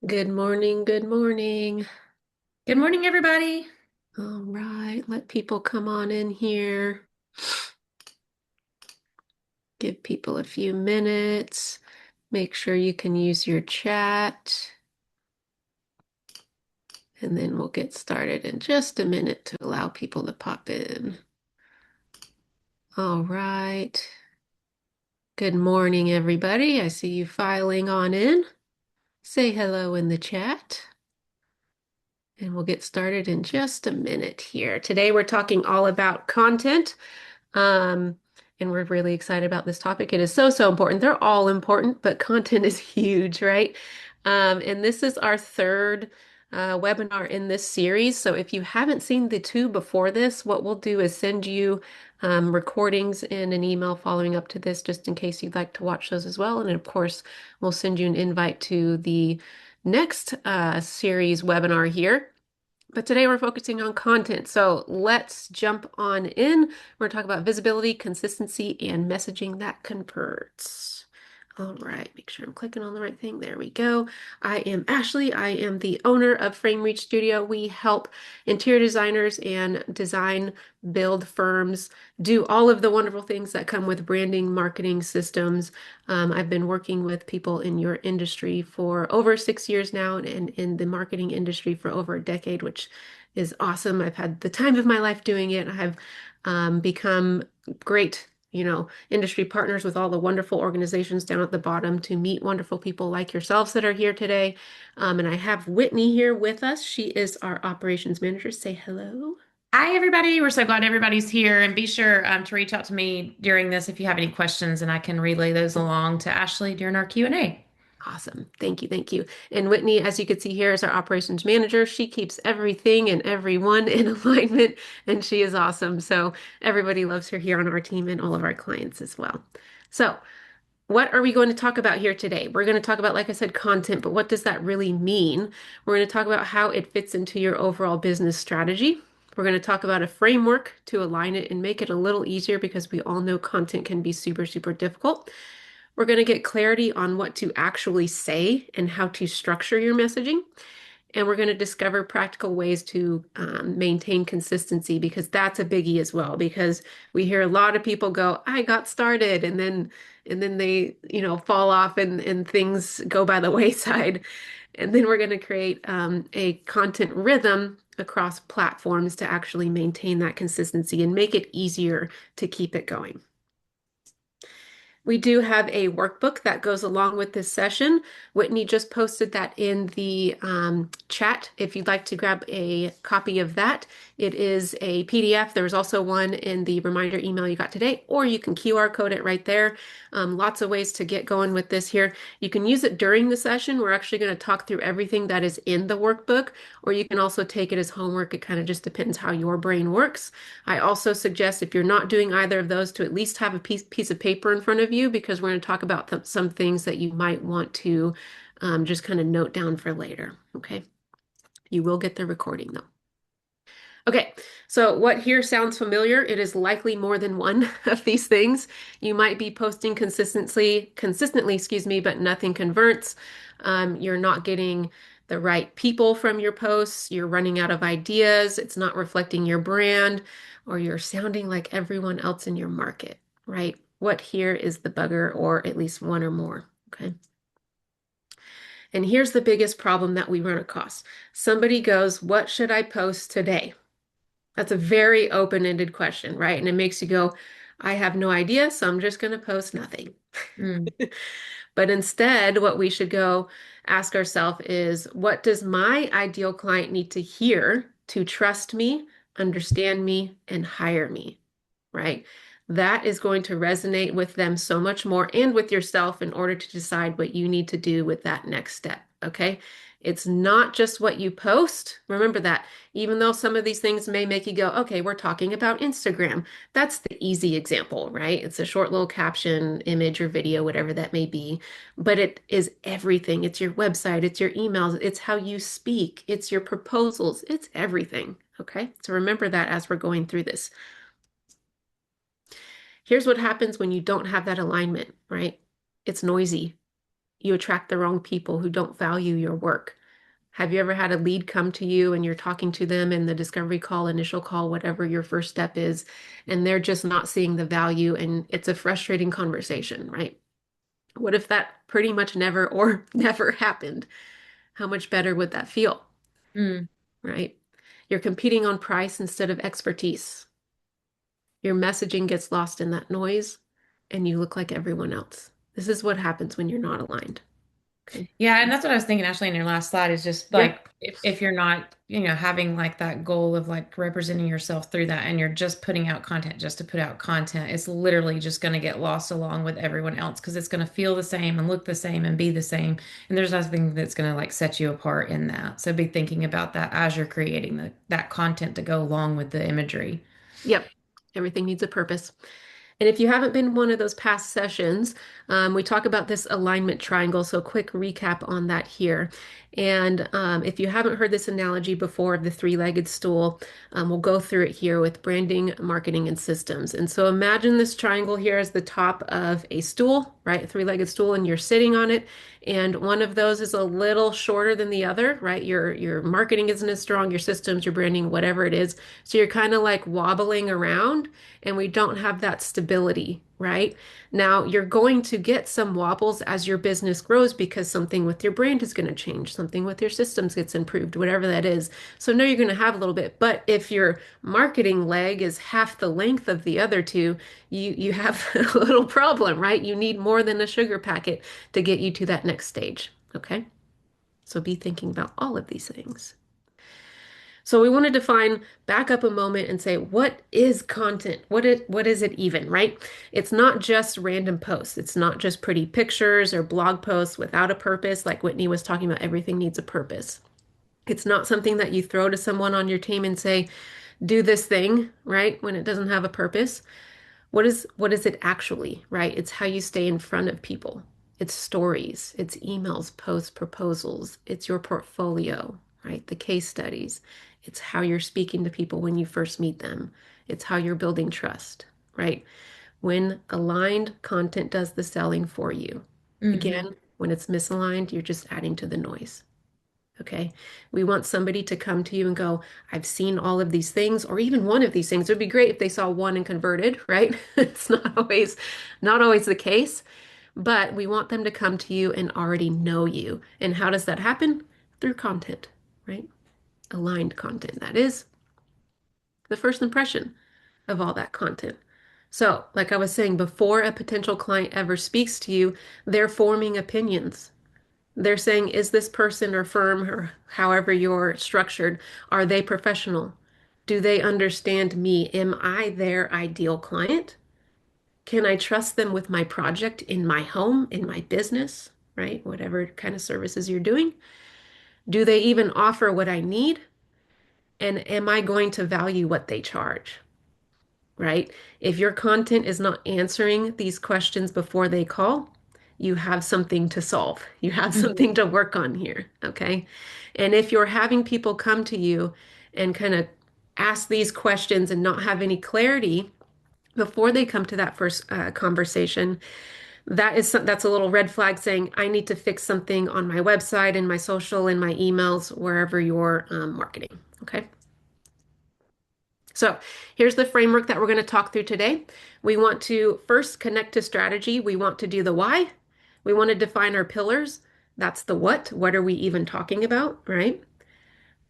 Good morning, good morning. Good morning, everybody. All right, let people come on in here. Give people a few minutes. Make sure you can use your chat, and then we'll get started in just a minute to allow people to pop in. All right. Good morning, everybody. I see you filing on in. Say hello in the chat. And we'll get started in just a minute here. Today, we're talking all about content. Um, and we're really excited about this topic. It is so important. They're all important, but content is huge, right? And this is our third webinar in this series. So if you haven't seen the two before this, what we'll do is send you recordings in an email following up to this, just in case you'd like to watch those as well. And of course, we'll send you an invite to the next series webinar here. But today we're focusing on content. So let's jump on in. We're going to talk about visibility, consistency, and messaging that converts. All right, make sure I'm clicking on the right thing. There we go. I am Ashley. I am the owner of Frame Reach Studio. We help interior designers and design build firms do all of the wonderful things that come with branding, marketing systems. I've been working with people in your industry for over 6 years now and in the marketing industry for over a decade, which is awesome. I've had the time of my life doing it. I've become great industry partners with all the wonderful organizations down at the bottom to meet wonderful people like yourselves that are here today. And I have Whitney here with us. She is our operations manager. Say hello. Hi, everybody. We're so glad everybody's here. And be sure to reach out to me during this if you have any questions, and I can relay those along to Ashley during our Q&A. Awesome. Thank you. Thank you. And Whitney, as you can see here, is our operations manager. She keeps everything and everyone in alignment, and she is awesome. So everybody loves her here on our team and all of our clients as well. So what are we going to talk about here today? We're going to talk about, like I said, content, but what does that really mean? We're going to talk about how it fits into your overall business strategy. We're going to talk about a framework to align it and make it a little easier because we all know content can be super difficult. We're going to get clarity on what to actually say and how to structure your messaging. And we're going to discover practical ways to maintain consistency because that's a biggie as well. Because we hear a lot of people go, "I got started," and then they, fall off and things go by the wayside. And then we're going to create a content rhythm across platforms to actually maintain that consistency and make it easier to keep it going. We do have a workbook that goes along with this session. Whitney just posted that in the chat. If you'd like to grab a copy of that, it is a PDF. There's also one in the reminder email you got today, or you can QR code it right there. Lots of ways to get going with this here. You can use it during the session. We're actually going to talk through everything that is in the workbook, or you can also take it as homework. It kind of just depends how your brain works. I also suggest if you're not doing either of those to at least have a piece of paper in front of you because we're going to talk about some things that you might want to just kind of note down for later. Okay. You will get the recording though. Okay, so what here sounds familiar? It is likely more than one of these things. You might be posting consistently, excuse me, but nothing converts. You're not getting the right people from your posts. You're running out of ideas. It's not reflecting your brand, or you're sounding like everyone else in your market, right? What here is the bugger, or at least one or more, okay? And here's the biggest problem that we run across. Somebody goes, "What should I post today?" That's a very open-ended question, right? And it makes you go, "I have no idea, so I'm just going to post nothing." Mm. But instead, what we should go ask ourselves is, what does my ideal client need to hear to trust me, understand me, and hire me, right? That is going to resonate with them so much more and with yourself in order to decide what you need to do with that next step. Okay. It's not just what you post. Remember that, even though some of these things may make you go, "Okay, we're talking about Instagram." That's the easy example, right? It's a short little caption, image, or video, whatever that may be. But it is everything. It's your website, it's your emails, it's how you speak, it's your proposals, it's everything. Okay. So remember that as we're going through this. Here's what happens when you don't have that alignment, right? It's noisy. you attract the wrong people who don't value your work. Have you ever had a lead come to you and you're talking to them in the discovery call, initial call, whatever your first step is, and they're just not seeing the value and it's a frustrating conversation, right? What if that pretty much never or never happened? How much better would that feel, Mm. right? You're competing on price instead of expertise. Your messaging gets lost in that noise and you look like everyone else. This is what happens when you're not aligned. Okay. Yeah, and that's what I was thinking, Ashley, in your last slide is just Yep. like if you're not, having like that goal of like representing yourself through that and you're just putting out content just to put out content, it's literally just going to get lost along with everyone else because it's going to feel the same and look the same and be the same. And there's nothing that's going to like set you apart in that. So be thinking about that as you're creating that content to go along with the imagery. Yep. Everything needs a purpose. And if you haven't been one of those past sessions, we talk about this alignment triangle. So, quick recap on that here. And if you haven't heard this analogy before of the three-legged stool, we'll go through it here with branding, marketing, and systems. And so, imagine this triangle here as the top of a stool, right? A three-legged stool, and you're sitting on it. And one of those is a little shorter than the other, right? Your marketing isn't as strong, your systems, your branding, whatever it is. So you're kind of like wobbling around and we don't have that stability, right? Now, you're going to get some wobbles as your business grows because something with your brand is going to change, something with your systems gets improved, whatever that is. So, no, you're going to have a little bit. But if your marketing leg is half the length of the other two, you have a little problem, right? You need more than a sugar packet to get you to that next stage. Okay. So be thinking about all of these things. So we want to define, back up a moment and say, what is content? What is it even, right? It's not just random posts. It's not just pretty pictures or blog posts without a purpose, like Whitney was talking about, everything needs a purpose. It's not something that you throw to someone on your team and say, do this thing, right? When it doesn't have a purpose. What is it actually, right? It's how you stay in front of people. It's stories, it's emails, posts, proposals, it's your portfolio, right? The case studies. It's how you're speaking to people when you first meet them. It's how you're building trust, right? When aligned, content does the selling for you. Hmm. Again, when it's misaligned, you're just adding to the noise. Okay. We want somebody to come to you and go, I've seen all of these things, or even one of these things. It would be great if they saw one and converted, right? It's not always the case, but we want them to come to you and already know you. And how does that happen? Through content, right? Aligned content. That is the first impression of all that content. So, like I was saying, before a potential client ever speaks to you, they're forming opinions. They're saying, is this person or firm or however you're structured, are they professional? Do they understand me? Am I their ideal client? Can I trust them with my project in my home, in my business, right? Whatever kind of services you're doing. Do they even offer what I need? And am I going to value what they charge? Right? If your content is not answering these questions before they call, you have something to solve. You have something to work on here. Okay. And if you're having people come to you and kind of ask these questions and not have any clarity before they come to that first conversation, that's a little red flag saying, I need to fix something on my website, in my social, in my emails, wherever you're marketing. Okay. So here's the framework that we're going to talk through today. We want to first connect to strategy. We want to do the why. We want to define our pillars. That's the what. What are we even talking about, right?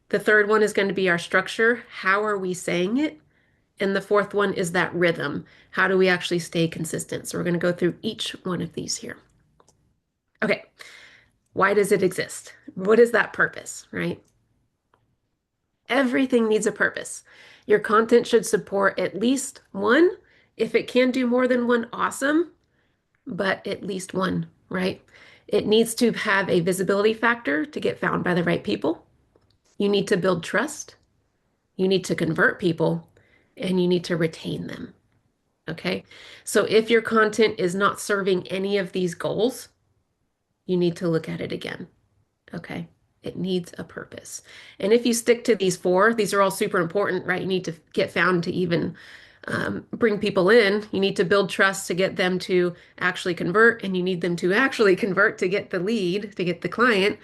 The third one is going to be our structure. How are we saying it? And the fourth one is that rhythm. How do we actually stay consistent? So we're going to go through each one of these here. Okay. Why does it exist? What is that purpose, right? Everything needs a purpose. Your content should support at least one. If it can do more than one, awesome, but at least one, right? It needs to have a visibility factor to get found by the right people. You need to build trust. You need to convert people and you need to retain them. Okay. So if your content is not serving any of these goals, you need to look at it again. Okay. It needs a purpose. And if you stick to these four, these are all super important, right? You need to get found to even bring people in. You need to build trust to get them to actually convert, and you need them to actually convert to get the lead, to get the client,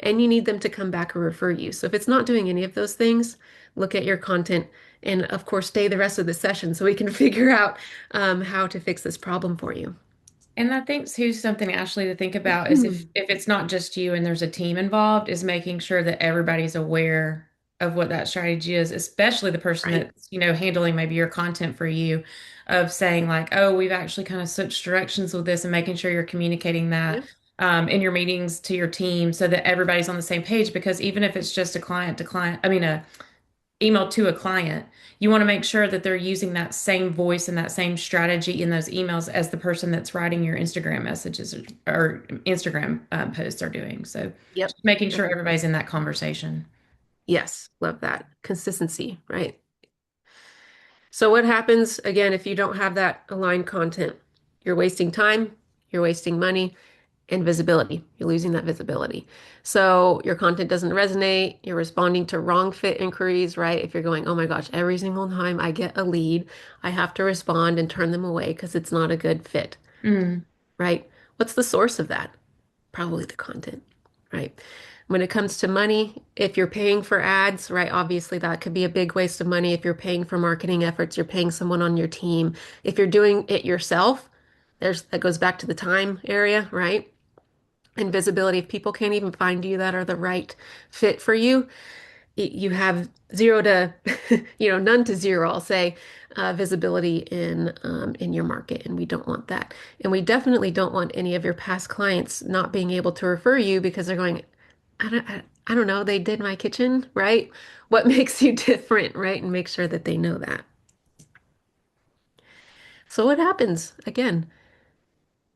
and you need them to come back or refer you. So if it's not doing any of those things, look at your content and, of course, stay the rest of the session so we can figure out how to fix this problem for you. And I think too something Ashley to think about is if it's not just you and there's a team involved, is making sure that everybody's aware of what that strategy is, especially the person Right. that's, handling maybe your content for you, of saying like, oh, we've actually kind of switched directions with this and making sure you're communicating that Yep. in your meetings to your team so that everybody's on the same page. Because even if it's just a client to client, I mean, a email to a client, you want to make sure that they're using that same voice and that same strategy in those emails as the person that's writing your Instagram messages or Instagram posts are doing. So Yep. just making sure Yep. everybody's in that conversation. Yes. Love that. Consistency, right? So what happens again if you don't have that aligned content? You're wasting time, you're wasting money, and visibility. You're losing that visibility. So your content doesn't resonate. You're responding to wrong fit inquiries, right? If you're going, oh my gosh, every single time I get a lead, I have to respond and turn them away because it's not a good fit, Mm, right? What's the source of that? Probably the content, right? When it comes to money, if you're paying for ads, right, obviously that could be a big waste of money. If you're paying for marketing efforts, you're paying someone on your team. If you're doing it yourself, that goes back to the time area, right? And visibility. If people can't even find you that are the right fit for you, you have zero to, none to zero, I'll say, visibility in your market, and we don't want that. And we definitely don't want any of your past clients not being able to refer you because they're going, I don't know, they did my kitchen, right? What makes you different, right? And make sure that they know that. So what happens? Again,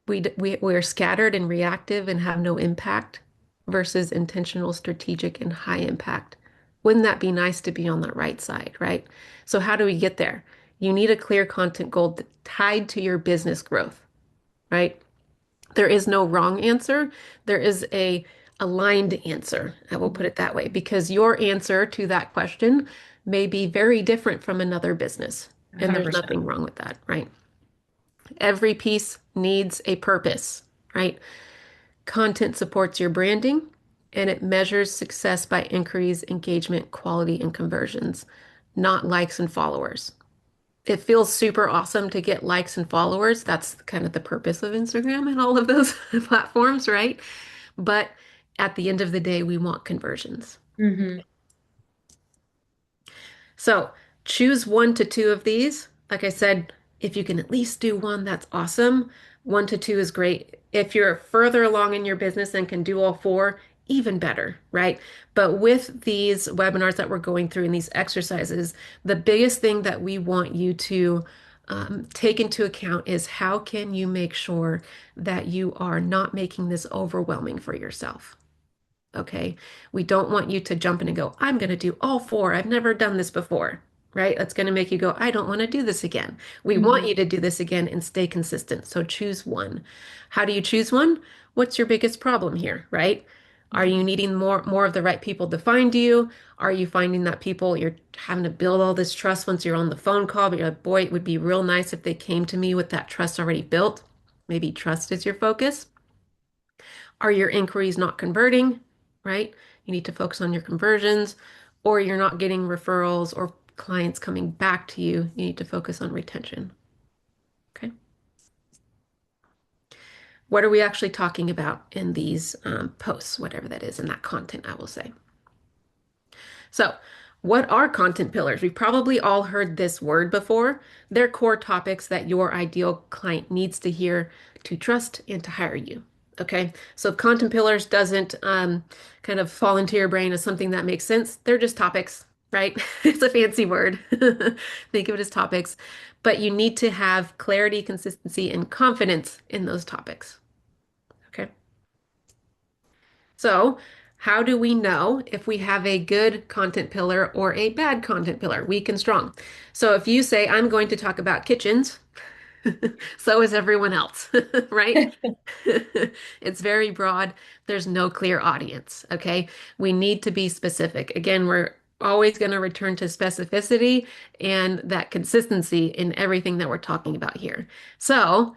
we're scattered and reactive and have no impact versus intentional, strategic, and high impact. Wouldn't that be nice to be on the right side, right? So how do we get there? You need a clear content goal tied to your business growth, right? There is no wrong answer. There is a aligned answer. I will put it that way because your answer to that question may be very different from another business, and there's 100%. nothing wrong with that, right? Every piece needs a purpose, right? Content supports your branding and it measures success by inquiries, engagement, quality, and conversions, not likes and followers. It feels super awesome to get likes and followers. That's kind of the purpose of Instagram and all of those platforms, right? But at the end of the day, we want conversions. Hmm. So choose one to two of these. Like I said, if you can at least do one, that's awesome. One to two is great. If you're further along in your business and can do all four, even better, right? But with these webinars that we're going through and these exercises, the biggest thing that we want you to take into account is how can you make sure that you are not making this overwhelming for yourself? Okay. We don't want you to jump in and go, I'm going to do all four. I've never done this before, right? That's going to make you go, I don't want to do this again. We want Hmm. you to do this again and stay consistent. So choose one. How do you choose one? What's your biggest problem here, right? Are you needing more of the right people to find you? Are you finding that people you're having to build all this trust once you're on the phone call, but you're like, boy, it would be real nice if they came to me with that trust already built. Maybe trust is your focus. Are your inquiries not converting, right? You need to focus on your conversions, or you're not getting referrals or clients coming back to you. You need to focus on retention. Okay. What are we actually talking about in these posts, whatever that is, in that content, I will say? So, what are content pillars? We've probably all heard this word before. They're core topics that your ideal client needs to hear to trust and to hire you. Okay, so if content pillars doesn't kind of fall into your brain as something that makes sense, they're just topics, right? It's a fancy word. Think of it as topics, but you need to have clarity, consistency, and confidence in those topics. Okay. So, how do we know if we have a good content pillar or a bad content pillar, weak and strong? So, if you say, I'm going to talk about kitchens, so is everyone else, right? It's very broad. There's no clear audience, okay? We need to be specific. Again, always going to return to specificity and that consistency in everything that we're talking about here. So,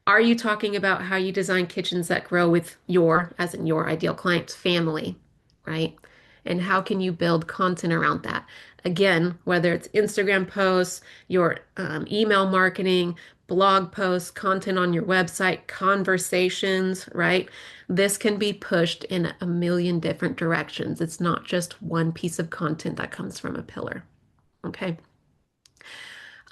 are you talking about how you design kitchens that grow with your, as in your ideal client's family, right? And how can you build content around that? Again, whether it's Instagram posts, your email marketing, blog posts, content on your website, conversations, right? This can be pushed in a million different directions. It's not just one piece of content that comes from a pillar, okay?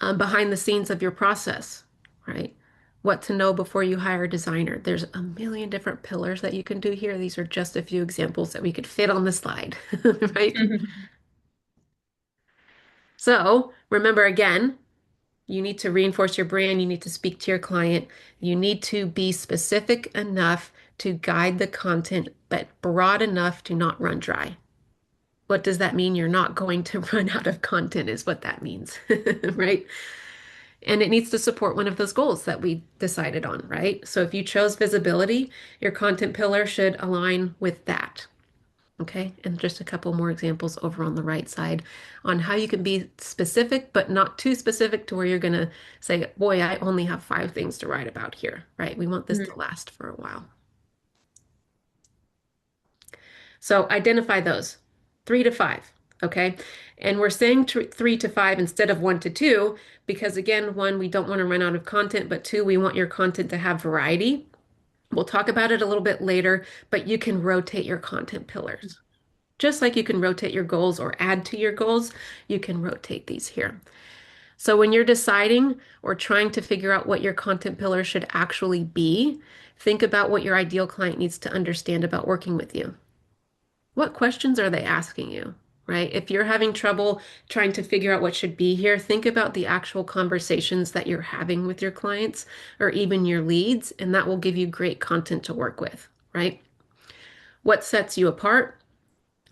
Behind the scenes of your process, right? What to know before you hire a designer. There's a million different pillars that you can do here. These are just a few examples that we could fit on the slide, right? So remember again, you need to reinforce your brand. You need to speak to your client. You need to be specific enough to guide the content, but broad enough to not run dry. What does that mean? You're not going to run out of content, is what that means, right? And it needs to support one of those goals that we decided on, right? So if you chose visibility, your content pillar should align with that. Okay. And just a couple more examples over on the right side on how you can be specific, but not too specific to where you're going to say, boy, I only have 5 things to write about here, right? We want this to last for a while. So identify those 3 to 5. Okay. And we're saying 3 to 5 instead of 1 to 2 because, again, one, we don't want to run out of content, but two, we want your content to have variety. We'll talk about it a little bit later, but you can rotate your content pillars. Just like you can rotate your goals or add to your goals, you can rotate these here. So when you're deciding or trying to figure out what your content pillar should actually be, think about what your ideal client needs to understand about working with you. What questions are they asking you, right? If you're having trouble trying to figure out what should be here, think about the actual conversations that you're having with your clients or even your leads, and that will give you great content to work with, right? What sets you apart?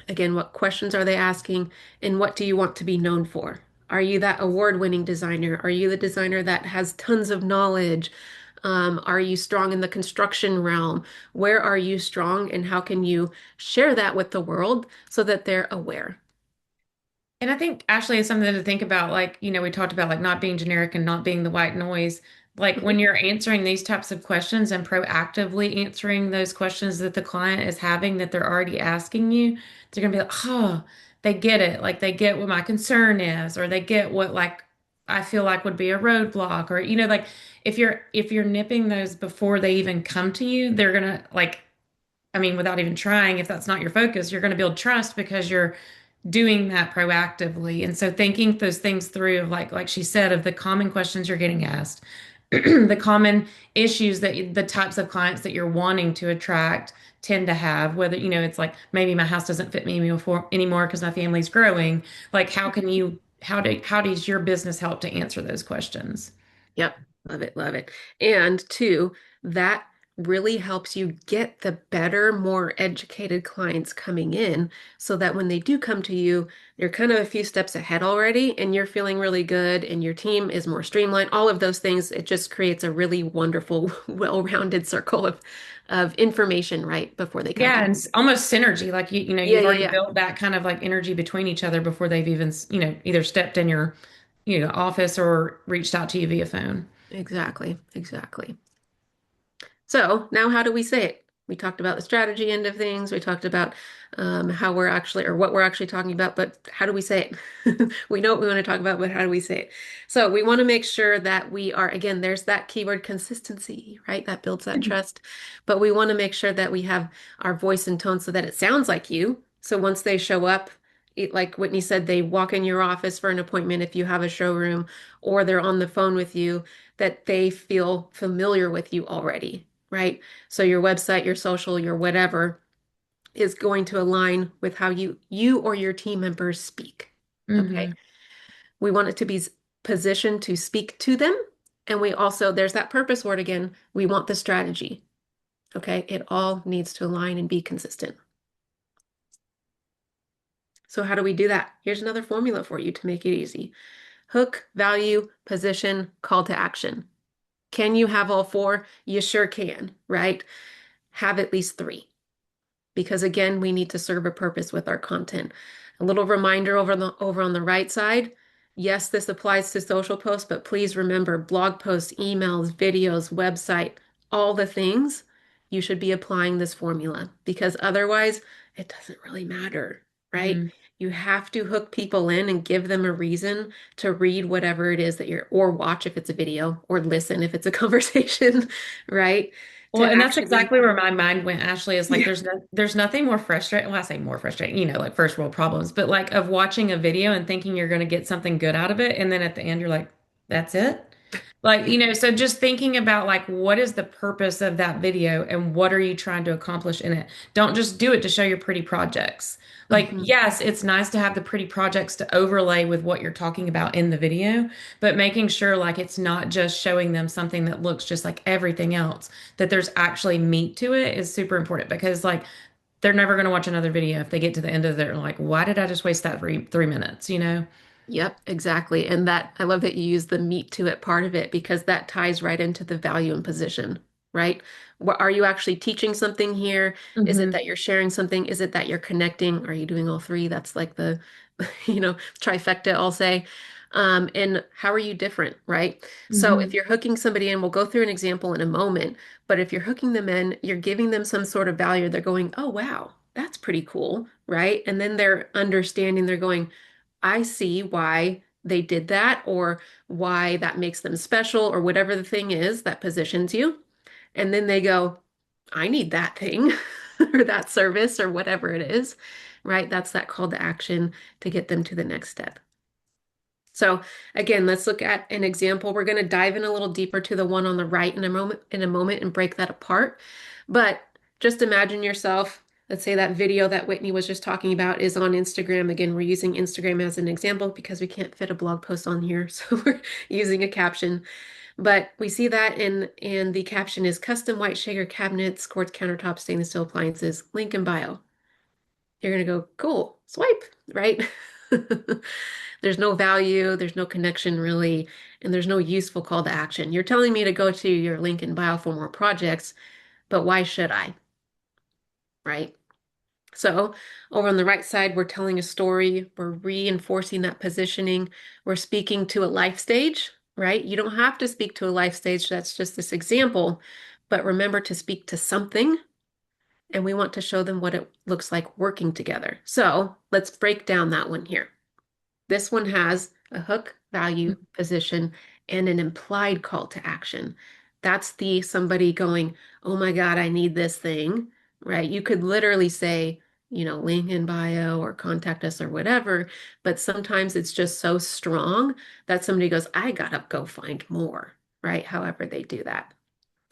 Again, what questions are they asking, and what do you want to be known for? Are you that award-winning designer? Are you the designer that has tons of knowledge? Are you strong in the construction realm? Where are you strong, and how can you share that with the world so that they're aware? And I think Ashley is something to think about. Like, we talked about like not being generic and not being the white noise. Like when Mhm. you're answering these types of questions and proactively answering those questions that the client is having that they're already asking you, they're gonna be like, oh, they get it. Like they get what my concern is, or they get what like I feel like would be a roadblock, or like if you're nipping those before they even come to you, they're gonna like, I mean, without even trying, if that's not your focus, you're gonna build trust because you're doing that proactively. And so thinking those things through of like she said, of the common questions you're getting asked, the common issues that the types of clients that you're wanting to attract tend to have, whether, it's like maybe my house doesn't fit me anymore because my family's growing. Like how does your business help to answer those questions? Yep, love it, love it. And two, that really helps you get the better, more educated clients coming in so that when they do come to you, you're kind of a few steps ahead already and you're feeling really good and your team is more streamlined. All of those things, it just creates a really wonderful, well-rounded circle of information right before they come to Yeah, you. and almost synergy. Like Yeah, you've yeah, already yeah. built that kind of like energy between each other before they've even, either stepped in your, office or reached out to you via phone. Exactly, exactly. So now how do we say it? We talked about the strategy end of things. We talked about how we're actually, or what we're actually talking about, but how do we say it? We know what we want to talk about, but how do we say it? So we want to make sure that we are, again, there's that keyword consistency, right? That builds that trust. But we want to make sure that we have our voice and tone so that it sounds like you. So once they show up, like Whitney said, they walk in your office for an appointment if you have a showroom, or they're on the phone with you, that they feel familiar with you already, right? So your website, your social, your whatever is going to align with how you or your team members speak. Okay. Hmm. We want it to be positioned to speak to them. And we also, there's that purpose word again. We want the strategy. Okay. It all needs to align and be consistent. So how do we do that? Here's another formula for you to make it easy. Hook, value, position, call to action. Can you have all 4? You sure can, right? Have at least 3. because again, we need to serve a purpose with our content. A little reminder over on the right side. Yes, this applies to social posts, but please remember blog posts, emails, videos, website, all the things, you should be applying this formula because otherwise it doesn't really matter, right? Mm. You have to hook people in and give them a reason to read whatever it is that you're, or watch if it's a video, or listen if it's a conversation, right? Well, To and that's actually, exactly where my mind went, Ashley, is like yeah. there's nothing more frustrating. Well, I say more frustrating, like first world problems, but like of watching a video and thinking you're going to get something good out of it, and then at the end you're like, that's it. Like, so just thinking about like what is the purpose of that video and what are you trying to accomplish in it? Don't just do it to show your pretty projects. Like, Mhm. yes, it's nice to have the pretty projects to overlay with what you're talking about in the video, but making sure like it's not just showing them something that looks just like everything else, that there's actually meat to it is super important because like they're never going to watch another video if they get to the end of it and like, why did I just waste that three minutes, Yep, exactly. And that I love that you use the meat to it part of it because that ties right into the value and position, right? What are you actually teaching something here? Is it Mm-hmm. that you're sharing something? Is it that you're connecting? Are you doing all three? That's like the, trifecta, I'll say. And how are you different, right? So if Mm-hmm. you're hooking somebody in, we'll go through an example in a moment, but if you're hooking them in, you're giving them some sort of value. They're going, oh, wow, that's pretty cool, right? And then they're understanding, they're going, I see why they did that or why that makes them special or whatever the thing is that positions you. And then they go, I need that thing or that service or whatever it is, right? That's that call to action to get them to the next step. So again, let's look at an example. We're going to dive in a little deeper to the one on the right in a moment and break that apart. But just imagine yourself, let's say that video that Whitney was just talking about is on Instagram. Again, we're using Instagram as an example because we can't fit a blog post on here, so we're using a caption. But we see that and the caption is custom white shaker cabinets, quartz countertops, stainless steel appliances, link in bio. You're going to go, cool, swipe, right? There's no value, there's no connection really, and there's no useful call to action. You're telling me to go to your link in bio for more projects, but why should I, right? So over on the right side, we're telling a story, we're reinforcing that positioning, we're speaking to a life stage, right? You don't have to speak to a life stage, that's just this example, but remember to speak to something and we want to show them what it looks like working together. So let's break down that one here. This one has a hook, value, position, and an implied call to action. That's the somebody going, oh my God, I need this thing, right? You could literally say, link in bio or contact us or whatever, but sometimes it's just so strong that somebody goes, I gotta go find more, right? However they do that.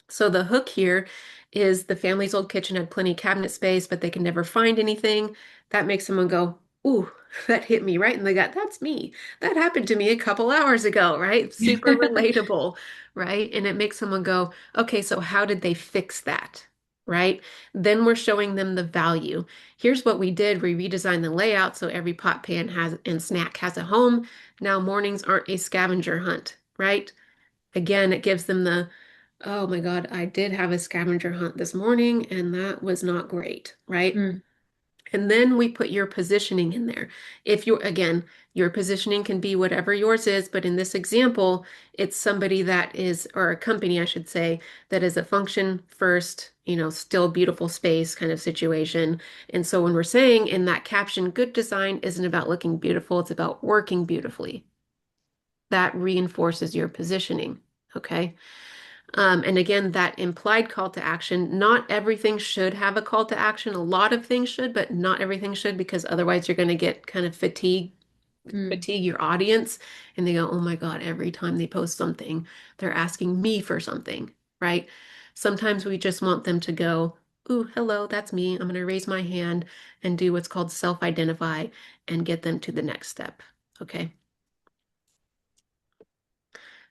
So the hook here is the family's old kitchen had plenty of cabinet space, but they can never find anything. That makes someone go, ooh, that hit me right in the gut. That's me. That happened to me a couple hours ago, right? Super relatable, right? And it makes someone go, okay, so how did they fix that? Right? Then we're showing them the value. Here's what we did. We redesigned the layout so every pot pan has and snack has a home. Now mornings aren't a scavenger hunt, right? Again, it gives them the, oh my God, I did have a scavenger hunt this morning and that was not great, right? Mm. And then we put your positioning in there. If you're, again, your positioning can be whatever yours is, but in this example, it's somebody that is, or a company, I should say, that is a function first, still beautiful space kind of situation. And so when we're saying in that caption, good design isn't about looking beautiful, it's about working beautifully. That reinforces your positioning. Okay. And again, that implied call to action, not everything should have a call to action. A lot of things should, but not everything should, because otherwise you're going to get kind of Mm. fatigue your audience. And they go, oh my God, every time they post something, they're asking me for something, right? Sometimes we just want them to go, ooh, hello, that's me. I'm going to raise my hand and do what's called self-identify and get them to the next step. Okay.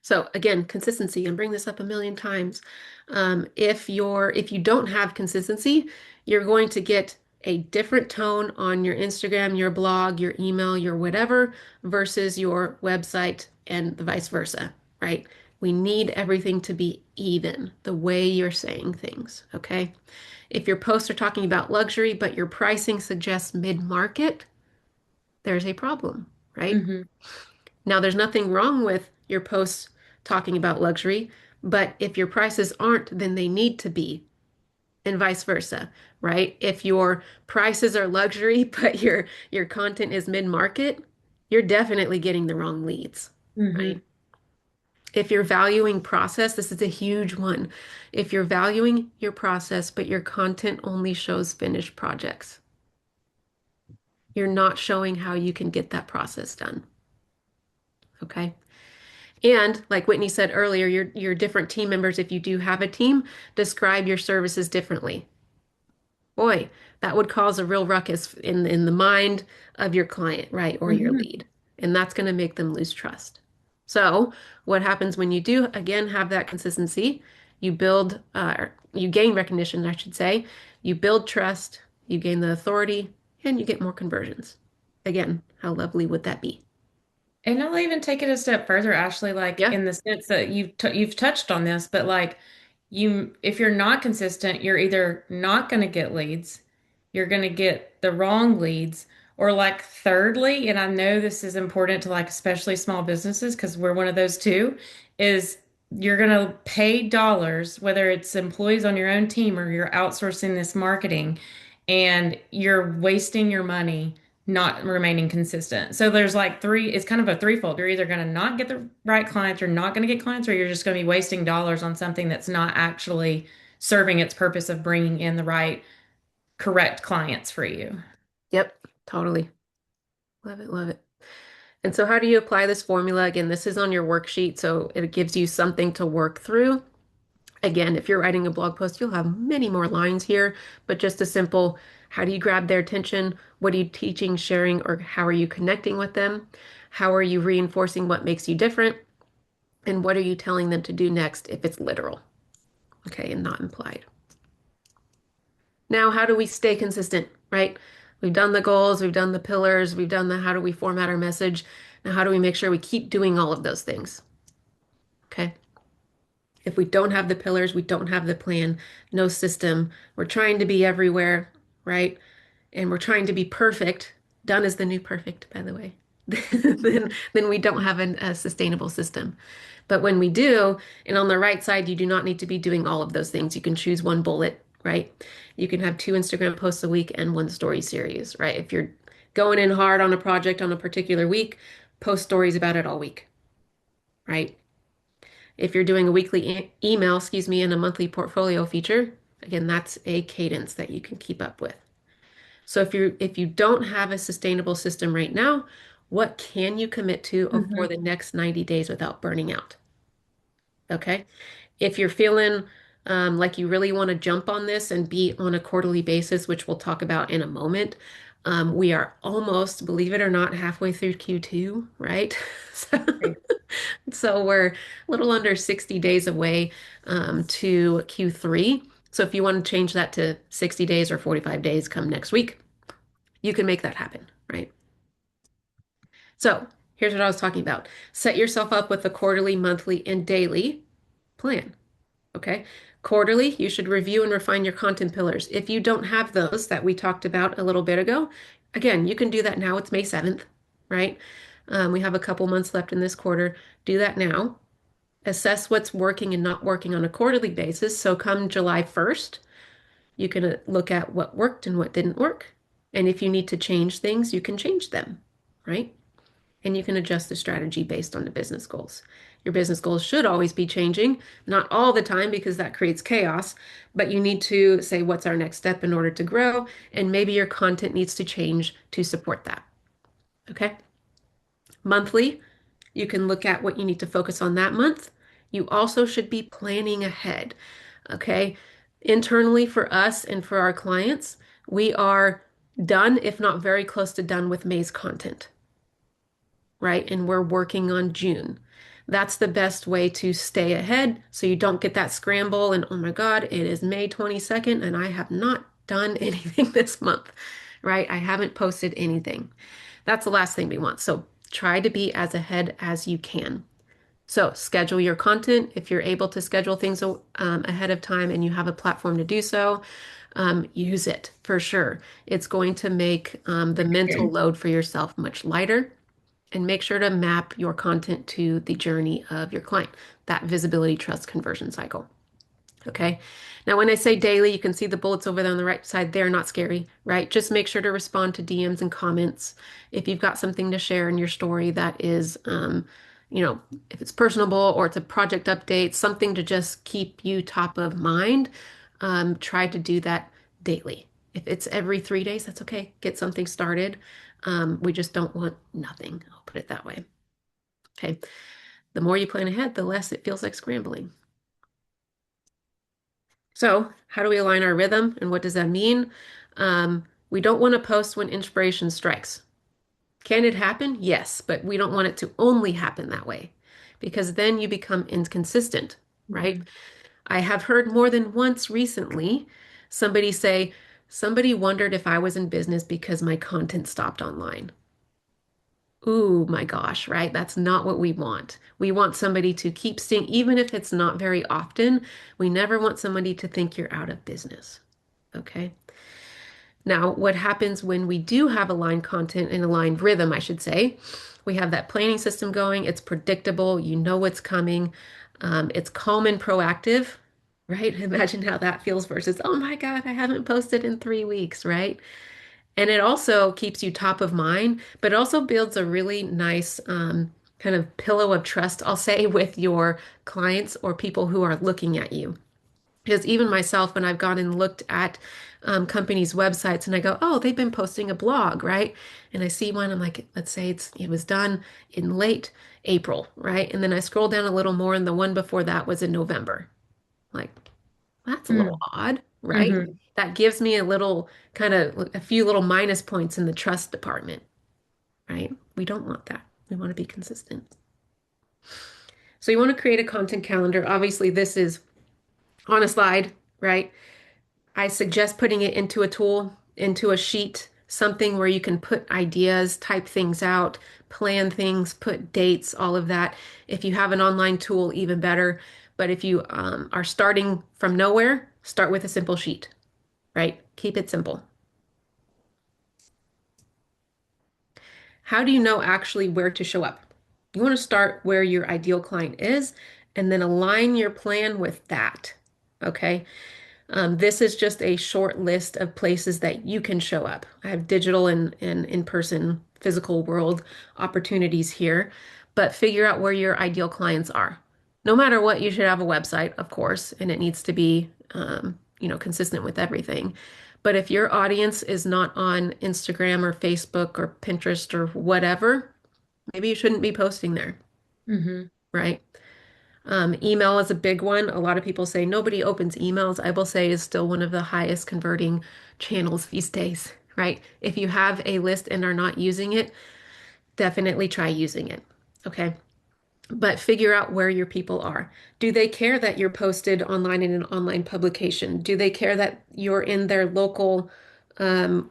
So again, consistency, and bring this up a million times. If you don't have consistency, you're going to get a different tone on your Instagram, your blog, your email, your whatever, versus your website and the vice versa, right? We need everything to be even, the way you're saying things, okay? If your posts are talking about luxury, but your pricing suggests mid-market, there's a problem, right? Hmm. Now, there's nothing wrong with your posts talking about luxury, but if your prices aren't, then they need to be, and vice versa, right? If your prices are luxury, but your content is mid-market, you're definitely getting the wrong leads, Hmm. right? If you're valuing process, this is a huge one. If you're valuing your process, but your content only shows finished projects, you're not showing how you can get that process done. Okay. And like Whitney said earlier, your different team members, if you do have a team, describe your services differently. Boy, that would cause a real ruckus in the mind of your client, right? Or your Hmm. lead. And that's going to make them lose trust. So, what happens when you do again have that consistency? You build, you gain recognition, I should say. You build trust, you gain the authority, and you get more conversions. Again, how lovely would that be? And I'll even take it a step further, Ashley, like Yeah. in the sense that you've touched on this, but like if you're not consistent, you're either not going to get leads, you're going to get the wrong leads, or like thirdly, and I know this is important to like especially small businesses because we're one of those too, is you're going to pay dollars, whether it's employees on your own team or you're outsourcing this marketing, and you're wasting your money not remaining consistent. So there's like three, it's kind of a threefold. You're either going to not get the right clients, you're not going to get clients, or you're just going to be wasting dollars on something that's not actually serving its purpose of bringing in the right, correct clients for you. Yep. Totally. Love it. Love it. And so, how do you apply this formula? Again, this is on your worksheet, so it gives you something to work through. Again, if you're writing a blog post, you'll have many more lines here, but just a simple, how do you grab their attention? What are you teaching, sharing, or how are you connecting with them? How are you reinforcing what makes you different? And what are you telling them to do next if it's literal, okay, and not implied? Now, how do we stay consistent, right? We've done the goals, we've done the pillars, we've done the how do we format our message. Now, how do we make sure we keep doing all of those things? Okay. If we don't have the pillars, we don't have the plan, no system. We're trying to be everywhere, right? And we're trying to be perfect. Done is the new perfect, by the way. Then we don't have a sustainable system. But when we do, and on the right side, you do not need to be doing all of those things. You can choose one bullet, right? You can have two Instagram posts a week and one story series, right? If you're going in hard on a project on a particular week, post stories about it all week, right? If you're doing a weekly email, excuse me, and a monthly portfolio feature, again, that's a cadence that you can keep up with. So if you don't have a sustainable system right now, what can you commit to for Hmm. the next 90 days without burning out? Okay. If you're feeling like you really want to jump on this and be on a quarterly basis, which we'll talk about in a moment, we are almost, believe it or not, halfway through Q2, right? So, so we're a little under 60 days away to Q3. So if you want to change that to 60 days or 45 days come next week, you can make that happen, right? So here's what I was talking about. Set yourself up with a quarterly, monthly, and daily plan. Okay. Quarterly, you should review and refine your content pillars. If you don't have those that we talked about a little bit ago, again, you can do that now. It's May 7th, right? We have a couple months left in this quarter. Do that now. Assess what's working and not working on a quarterly basis. So come July 1st, you can look at what worked and what didn't work. And if you need to change things, you can change them, right? And you can adjust the strategy based on the business goals. Your business goals should always be changing, not all the time because that creates chaos, but you need to say what's our next step in order to grow, and maybe your content needs to change to support that. Okay. Monthly, you can look at what you need to focus on that month. You also should be planning ahead. Okay. Internally for us and for our clients, we are done, if not very close to done with May's content, right? And we're working on June. That's the best way to stay ahead so you don't get that scramble and oh my God, it is May 22nd and I have not done anything this month, right? I haven't posted anything. That's the last thing we want. So try to be as ahead as you can. So schedule your content. If you're able to schedule things ahead of time and you have a platform to do so, use it for sure. It's going to make the mental load for yourself much lighter. And make sure to map your content to the journey of your client, that visibility, trust, conversion cycle. Okay. Now, when I say daily, you can see the bullets over there on the right side. They're not scary, right? Just make sure to respond to DMs and comments. If you've got something to share in your story that is, you know, if it's personable or it's a project update, something to just keep you top of mind, try to do that daily. If it's every 3 days, that's okay. Get something started. We just don't want nothing. I'll put it that way. Okay. The more you plan ahead, the less it feels like scrambling. So, how do we align our rhythm and what does that mean? We don't want to post when inspiration strikes. Can it happen? Yes, but we don't want it to only happen that way because then you become inconsistent, right? Mhm. I have heard more than once recently somebody say, somebody wondered if I was in business because my content stopped online. Ooh, my gosh, right? That's not what we want. We want somebody to keep seeing, even if it's not very often, we never want somebody to think you're out of business. Okay. Now, what happens when we do have aligned content and aligned rhythm, I should say, we have that planning system going. It's predictable. You know what's coming. It's calm and proactive, right? Imagine how that feels versus, oh my God, I haven't posted in 3 weeks, right? And it also keeps you top of mind, but it also builds a really nice kind of pillow of trust, I'll say, with your clients or people who are looking at you. Because even myself, when I've gone and looked at companies' websites and I go, oh, they've been posting a blog, right? And I see one, I'm like, let's say it was done in late April, right? And then I scroll down a little more, and the one before that was in November. Like, that's a little Mm. odd, right? Mhm. That gives me a little kind of a few little minus points in the trust department, right? We don't want that. We want to be consistent. So you want to create a content calendar. Obviously, this is on a slide, right? I suggest putting it into a tool, into a sheet, something where you can put ideas, type things out, plan things, put dates, all of that. If you have an online tool, even better. But if you are starting from nowhere, start with a simple sheet, right? Keep it simple. How do you know actually where to show up? You want to start where your ideal client is and then align your plan with that. Okay. This is just a short list of places that you can show up. I have digital and in-person physical world opportunities here, but figure out where your ideal clients are. No matter what, you should have a website, of course, and it needs to be, consistent with everything. But if your audience is not on Instagram or Facebook or Pinterest or whatever, maybe you shouldn't be posting there, Mhm. right? Email is a big one. A lot of people say nobody opens emails. I will say is still one of the highest converting channels these days, right? If you have a list and are not using it, definitely try using it. Okay. But figure out where your people are. Do they care that you're posted online in an online publication? Do they care that you're in their local,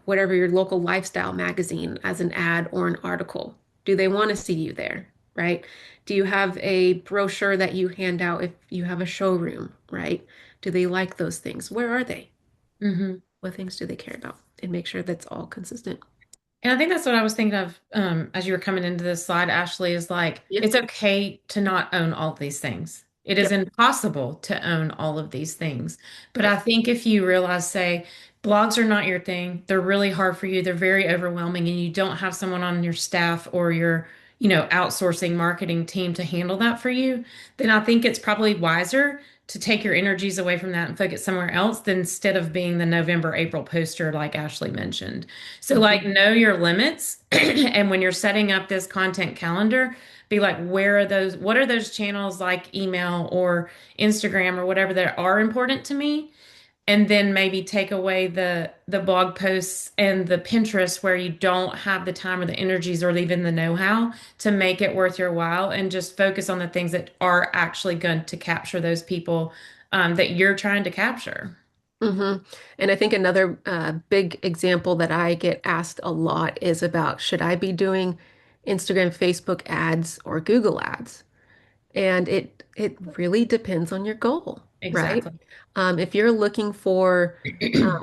whatever your local lifestyle magazine as an ad or an article? Do they want to see you there, right? Do you have a brochure that you hand out if you have a showroom, right? Do they like those things? Where are they? Mhm. What things do they care about? And make sure that's all consistent. And I think that's what I was thinking of as you were coming into this slide, Ashley, is like Yep. it's okay to not own all of these things. It is Yep. impossible to own all of these things. But I Yep. think if you realize, say, blogs are not your thing, they're really hard for you, they're very overwhelming, and you don't have someone on your staff or your, outsourcing marketing team to handle that for you, then I think it's probably wiser to take your energies away from that and focus somewhere else than instead of being the November, April poster like Ashley mentioned. So like Mhm. know your limits and when you're setting up this content calendar, be like, where are those, what are those channels like email or Instagram or whatever that are important to me? And then maybe take away the blog posts and the Pinterest where you don't have the time or the energies or even the know-how to make it worth your while and just focus on the things that are actually going to capture those people that you're trying to capture. hmm And I think another big example that I get asked a lot is about should I be doing Instagram, Facebook ads or Google ads? And it really depends on your goal, right? Exactly. If you're looking for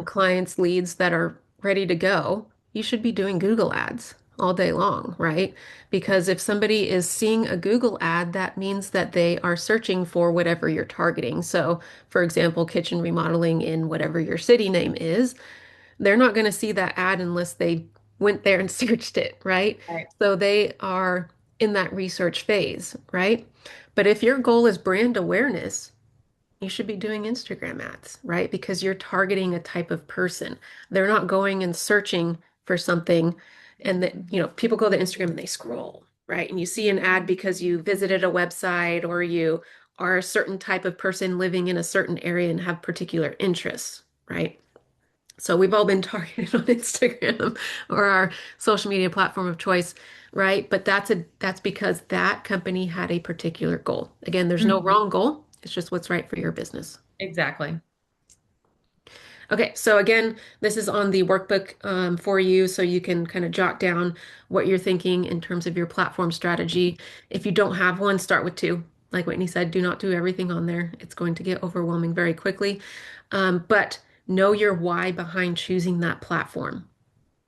clients, leads that are ready to go, you should be doing Google ads all day long, right? Because if somebody is seeing a Google ad, that means that they are searching for whatever you're targeting. So, for example, kitchen remodeling in whatever your city name is, they're not going to see that ad unless they went there and searched it, right? Right. So they are in that research phase, right? But if your goal is brand awareness, you should be doing Instagram ads, right? Because you're targeting a type of person. They're not going and searching for something and that, people go to Instagram and they scroll, right? And you see an ad because you visited a website or you are a certain type of person living in a certain area and have particular interests, right? So we've all been targeted on Instagram or our social media platform of choice, right? But that's because that company had a particular goal. Again, there's no Mhm. wrong goal. It's just what's right for your business. Exactly. Okay, so again, this is on the workbook for you, so you can kind of jot down what you're thinking in terms of your platform strategy. If you don't have one, start with two. Like Whitney said, do not do everything on there. It's going to get overwhelming very quickly. But know your why behind choosing that platform.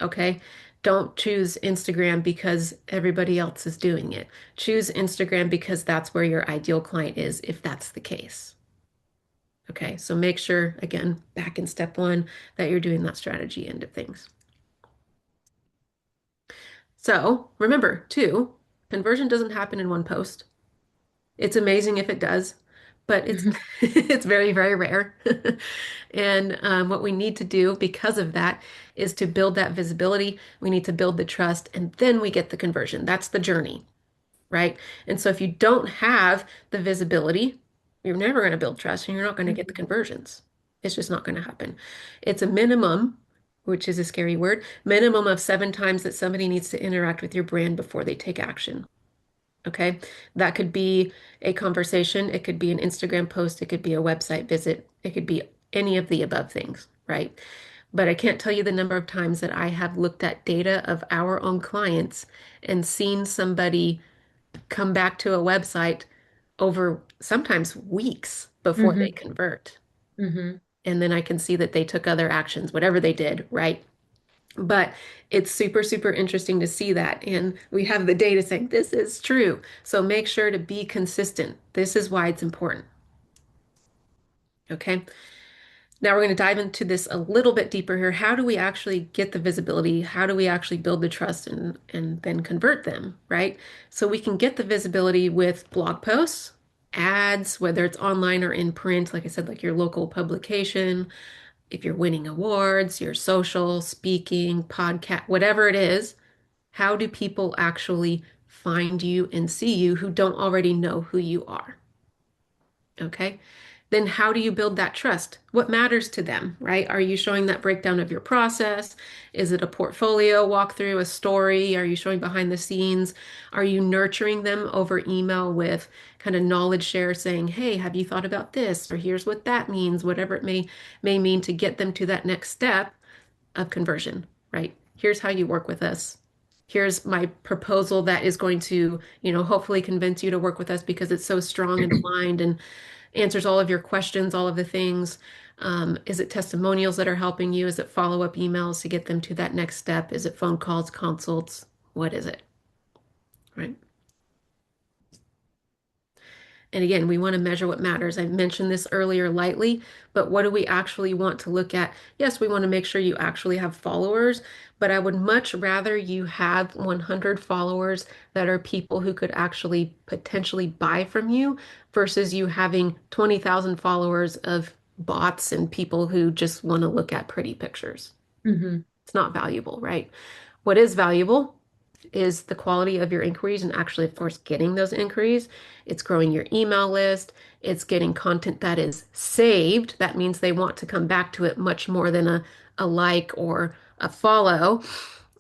Okay. Don't choose Instagram because everybody else is doing it. Choose Instagram because that's where your ideal client is, if that's the case. Okay. So make sure, again, back in step one, that you're doing that strategy end of things. So remember, too, conversion doesn't happen in one post. It's amazing if it does, but it's Mhm. it's very, very rare. And what we need to do because of that is to build that visibility. We need to build the trust, and then we get the conversion. That's the journey, right? And so if you don't have the visibility, you're never going to build trust, and you're not going to get the Mhm. conversions. It's just not going to happen. It's a minimum, which is a scary word, minimum of 7 times that somebody needs to interact with your brand before they take action. Okay. That could be a conversation. It could be an Instagram post. It could be a website visit. It could be any of the above things, right? But I can't tell you the number of times that I have looked at data of our own clients and seen somebody come back to a website over sometimes weeks before they Mhm. convert. Mhm. And then I can see that they took other actions, whatever they did, right? But it's super, super interesting to see that. And we have the data saying this is true. So make sure to be consistent. This is why it's important. Okay. Now we're going to dive into this a little bit deeper here. How do we actually get the visibility? How do we actually build the trust and then convert them, right? So we can get the visibility with blog posts, ads, whether it's online or in print, like I said, like your local publication, if you're winning awards, your social, speaking, podcast, whatever it is. How do people actually find you and see you who don't already know who you are? Okay. Then how do you build that trust? What matters to them, right? Are you showing that breakdown of your process? Is it a portfolio walkthrough, a story? Are you showing behind the scenes? Are you nurturing them over email with kind of knowledge share saying, hey, have you thought about this? Or here's what that means, whatever it may mean to get them to that next step of conversion, right? Here's how you work with us. Here's my proposal that is going to, hopefully convince you to work with us because it's so strong and aligned and answers all of your questions, all of the things. Is it testimonials that are helping you? Is it follow-up emails to get them to that next step? Is it phone calls, consults? What is it? Right? And again, we want to measure what matters. I mentioned this earlier lightly, but what do we actually want to look at? Yes, we want to make sure you actually have followers, but I would much rather you have 100 followers that are people who could actually potentially buy from you versus you having 20,000 followers of bots and people who just want to look at pretty pictures. Mhm. It's not valuable, right? What is valuable is the quality of your inquiries and actually, of course, getting those inquiries. It's growing your email list. It's getting content that is saved. That means they want to come back to it much more than a like or a follow,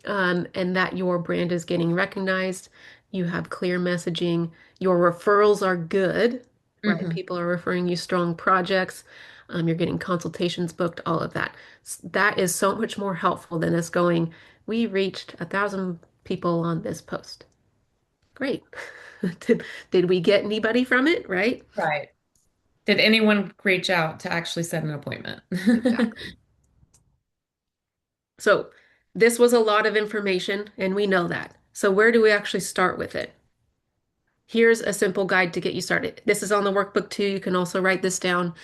and that your brand is getting recognized. You have clear messaging. Your referrals are good, right? Mhm. People are referring you strong projects. You're getting consultations booked, all of that. That is so much more helpful than us going, we reached 1,000 people on this post. Great. Did we get anybody from it, right? Right. Did anyone reach out to actually set an appointment? Exactly. So this was a lot of information, and we know that. So where do we actually start with it? Here's a simple guide to get you started. This is on the workbook too. You can also write this down.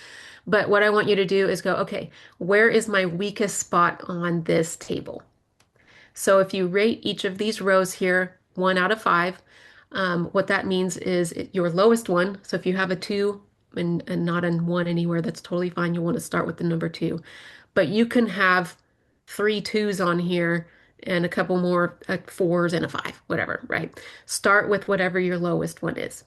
But what I want you to do is go, okay, where is my weakest spot on this table? So if you rate each of these rows here, 1 out of 5, what that means is your lowest one. So if you have a 2 and not a 1 anywhere, that's totally fine. You'll want to start with the number 2. But you can have 3 2s on here and a couple more 4s and a 5, whatever, right? Start with whatever your lowest one is.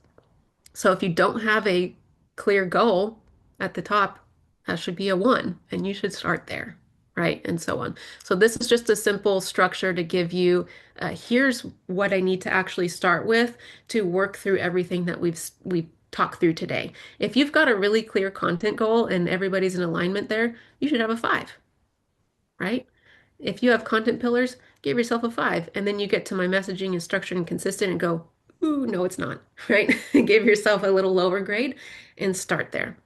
So if you don't have a clear goal at the top, that should be a 1, and you should start there, right? And so on. So this is just a simple structure to give you, here's what I need to actually start with to work through everything that we've talked through today. If you've got a really clear content goal and everybody's in alignment there, you should have a 5, right? If you have content pillars, give yourself a 5. And then you get to my messaging is structured and consistent and go, ooh, no, it's not, right? Give yourself a little lower grade and start there.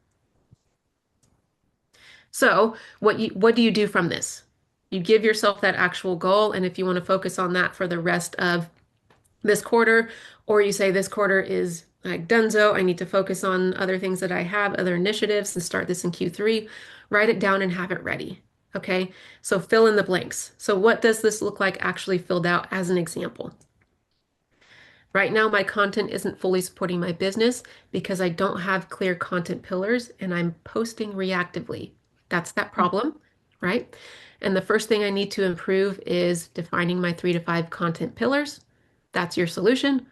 So what do you do from this? You give yourself that actual goal, and if you want to focus on that for the rest of this quarter, or you say this quarter is like donezo, I need to focus on other things that I have, other initiatives, and start this in Q3, write it down and have it ready. Okay, so fill in the blanks. So what does this look like actually filled out as an example? Right now, my content isn't fully supporting my business because I don't have clear content pillars and I'm posting reactively. That's that problem, right? And the first thing I need to improve is defining my 3 to 5 content pillars. That's your solution.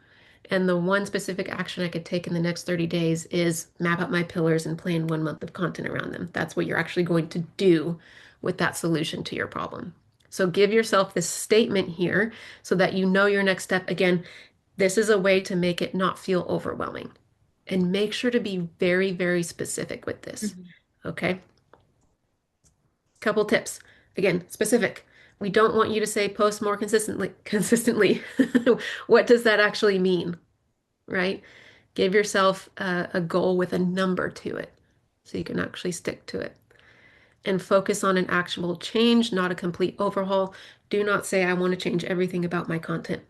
And the one specific action I could take in the next 30 days is map out my pillars and plan 1 month of content around them. That's what you're actually going to do with that solution to your problem. So give yourself this statement here so that you know your next step. Again, this is a way to make it not feel overwhelming. And make sure to be very, very specific with this. Mhm. Okay? Couple tips. Again, specific. We don't want you to say post more consistently. What does that actually mean? Right? Give yourself a goal with a number to it so you can actually stick to it. And focus on an actual change, not a complete overhaul. Do not say, I want to change everything about my content.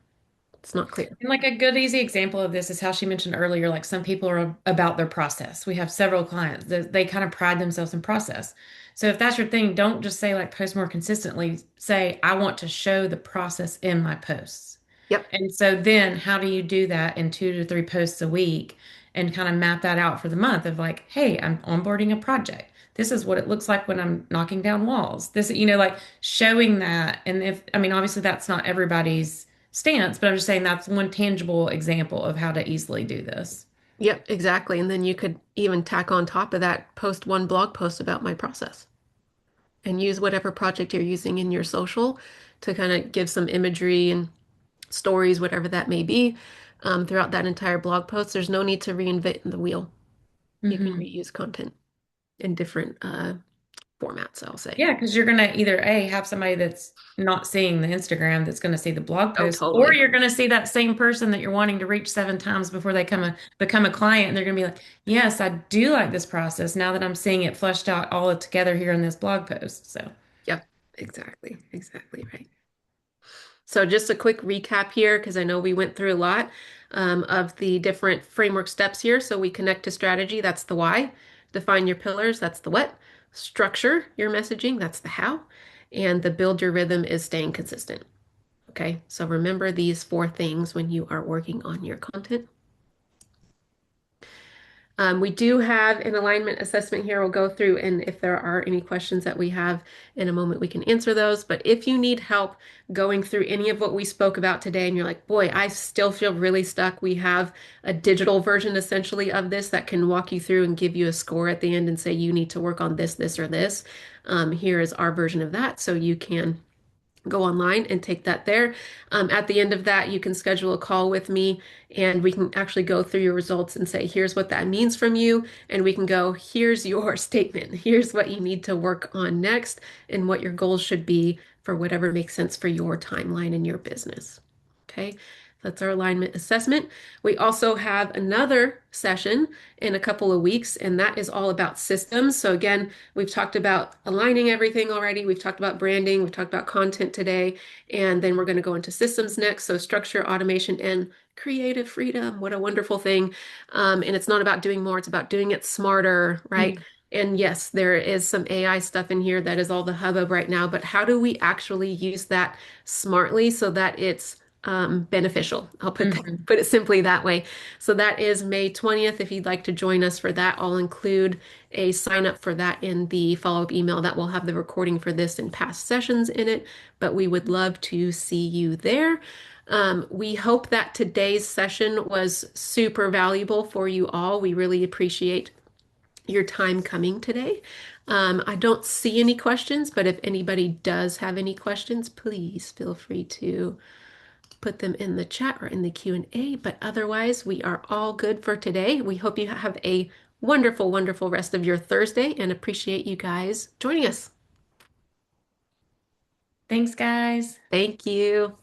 It's not clear. And like a good easy example of this is how she mentioned earlier, like some people are about their process. We have several clients that they kind of pride themselves in process. So if that's your thing, don't just say like post more consistently. Say, I want to show the process in my posts. Yep. And so then how do you do that in 2 to 3 posts a week and kind of map that out for the month of like, hey, I'm onboarding a project. This is what it looks like when I'm knocking down walls. This, like showing that. And if, I mean, obviously that's not everybody's stance, but I'm just saying that's one tangible example of how to easily do this. Yep, exactly. And then you could even tack on top of that, post one blog post about my process and use whatever project you're using in your social to kind of give some imagery and stories, whatever that may be, throughout that entire blog post. There's no need to reinvent the wheel. You can Hmm. reuse content in different formats, I'll say. Yeah, because you're gonna either A, have somebody that's not seeing the Instagram that's gonna see the blog Oh, post, or totally. you're gonna see that same person that you're wanting to reach 7 times before they become a client, and they're gonna be like, yes, I do like this process now that I'm seeing it fleshed out all together here in this blog post. So, Yep, exactly. Exactly right. So just a quick recap here, because I know we went through a lot of the different framework steps here. So we connect to strategy, that's the why. Define your pillars, that's the what. Structure your messaging, that's the how. And the build your rhythm is staying consistent. Okay, so remember these 4 things when you are working on your content. We do have an alignment assessment here. We'll go through, and if there are any questions that we have in a moment, we can answer those. But if you need help going through any of what we spoke about today, and you're like, boy, I still feel really stuck, we have a digital version essentially of this that can walk you through and give you a score at the end and say, you need to work on this, this, or this. Here is our version of that. So you can go online and take that there. At the end of that, you can schedule a call with me and we can actually go through your results and say, here's what that means from you. And we can go, here's your statement. Here's what you need to work on next and what your goals should be for whatever makes sense for your timeline and your business. Okay. That's our alignment assessment. We also have another session in a couple of weeks, and that is all about systems. So, again, we've talked about aligning everything already. We've talked about branding. We've talked about content today. And then we're going to go into systems next. So, structure, automation, and creative freedom. What a wonderful thing. And it's not about doing more, it's about doing it smarter, right? Mm. And yes, there is some AI stuff in here that is all the hubbub right now, but how do we actually use that smartly so that it's beneficial? I'll Mhm. put it simply that way. So that is May 20th. If you'd like to join us for that, I'll include a sign up for that in the follow-up email that will have the recording for this and past sessions in it. But we would love to see you there. We hope that today's session was super valuable for you all. We really appreciate your time coming today. I don't see any questions, but if anybody does have any questions, please feel free to put them in the chat or in the Q&A. But otherwise, we are all good for today. We hope you have a wonderful, wonderful rest of your Thursday and appreciate you guys joining us. Thanks, guys. Thank you.